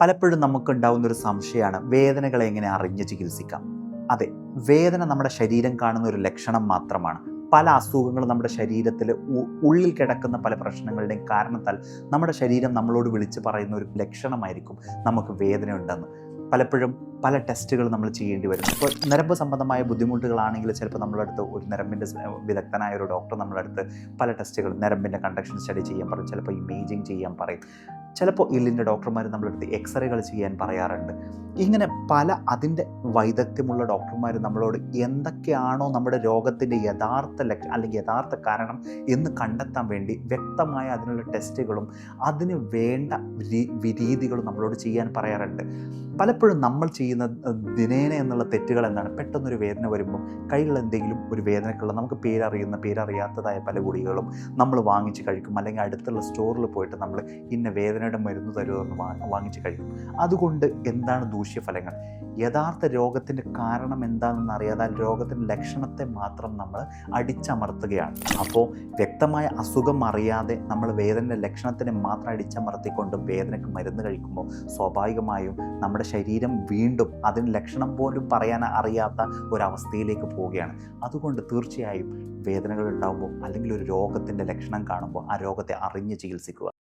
പലപ്പോഴും നമുക്കുണ്ടാവുന്നൊരു സംശയമാണ് വേദനകളെ എങ്ങനെ അറിഞ്ഞ് ചികിത്സിക്കാം. അതെ, വേദന നമ്മുടെ ശരീരം കാണുന്ന ഒരു ലക്ഷണം മാത്രമാണ്. പല അസുഖങ്ങളും നമ്മുടെ ശരീരത്തിൽ ഉള്ളിൽ കിടക്കുന്ന പല പ്രശ്നങ്ങളുടെയും കാരണത്താൽ നമ്മുടെ ശരീരം നമ്മളോട് വിളിച്ച് പറയുന്ന ഒരു ലക്ഷണമായിരിക്കും നമുക്ക് വേദനയുണ്ടെന്ന്. പലപ്പോഴും പല ടെസ്റ്റുകൾ നമ്മൾ ചെയ്യേണ്ടി വരും. ഇപ്പോൾ നരമ്പ് സംബന്ധമായ ബുദ്ധിമുട്ടുകളാണെങ്കിൽ ചിലപ്പോൾ നമ്മളടുത്ത് ഒരു നരമ്പിൻ്റെ വിദഗ്ധനായ ഒരു ഡോക്ടർ നമ്മളടുത്ത് പല ടെസ്റ്റുകൾ, നരമ്പിൻ്റെ കണ്ടക്ഷൻ സ്റ്റഡി ചെയ്യാൻ പറയും, ചിലപ്പോൾ ഇമേജിങ് ചെയ്യാൻ പറയും, ചിലപ്പോൾ എല്ലിൻ്റെ ഡോക്ടർമാർ നമ്മളടുത്ത് എക്സ്റേകൾ ചെയ്യാൻ പറയാറുണ്ട്. ഇങ്ങനെ പല അതിൻ്റെ വൈദഗ്ധ്യമുള്ള ഡോക്ടർമാർ നമ്മളോട് എന്തൊക്കെയാണോ നമ്മുടെ രോഗത്തിൻ്റെ യഥാർത്ഥ അല്ലെങ്കിൽ യഥാർത്ഥ കാരണം എന്ന് കണ്ടെത്താൻ വേണ്ടി വ്യക്തമായ അതിനുള്ള ടെസ്റ്റുകളും അതിന് വേണ്ട രീതികളും നമ്മളോട് ചെയ്യാൻ പറയാറുണ്ട്. പലപ്പോഴും നമ്മൾ ചെയ്യുന്ന ദിനേന എന്നുള്ള തെറ്റുകൾ എന്താണ്? പെട്ടെന്നൊരു വേദന വരുമ്പം കയ്യിൽ എന്തെങ്കിലും ഒരു വേദനക്കുള്ള നമുക്ക് പേരറിയാത്തതായ പല ഗുളികകളും നമ്മൾ വാങ്ങിച്ച് കഴിക്കും, അല്ലെങ്കിൽ അടുത്തുള്ള സ്റ്റോറിൽ പോയിട്ട് നമ്മൾ ഇന്ന വേദനയുടെ മരുന്ന് തരുമെന്ന് വാങ്ങിച്ച് കഴിക്കും. അതുകൊണ്ട് എന്താണ് ദൂഷ്യഫലങ്ങൾ? യഥാർത്ഥ രോഗത്തിൻ്റെ കാരണം എന്താണെന്ന് അറിയാതെ രോഗത്തിൻ്റെ ലക്ഷണത്തെ മാത്രം നമ്മൾ അടിച്ചമർത്തുകയാണ്. അപ്പോൾ വ്യക്തമായ അസുഖം അറിയാതെ നമ്മൾ വേദനയുടെ ലക്ഷണത്തിനെ മാത്രം അടിച്ചമർത്തിക്കൊണ്ട് വേദനയ്ക്ക് മരുന്ന് കഴിക്കുമ്പോൾ സ്വാഭാവികമായും നമ്മുടെ ശരീരം വീണ്ടും അതിന് ലക്ഷണം പോലും പറയാൻ അറിയാത്ത ഒരവസ്ഥയിലേക്ക് പോവുകയാണ്. അതുകൊണ്ട് തീർച്ചയായും വേദനകൾ ഉണ്ടാകുമ്പോൾ അല്ലെങ്കിൽ ഒരു രോഗത്തിൻ്റെ ലക്ഷണം കാണുമ്പോൾ ആ രോഗത്തെ അറിഞ്ഞ് ചികിത്സിക്കുക.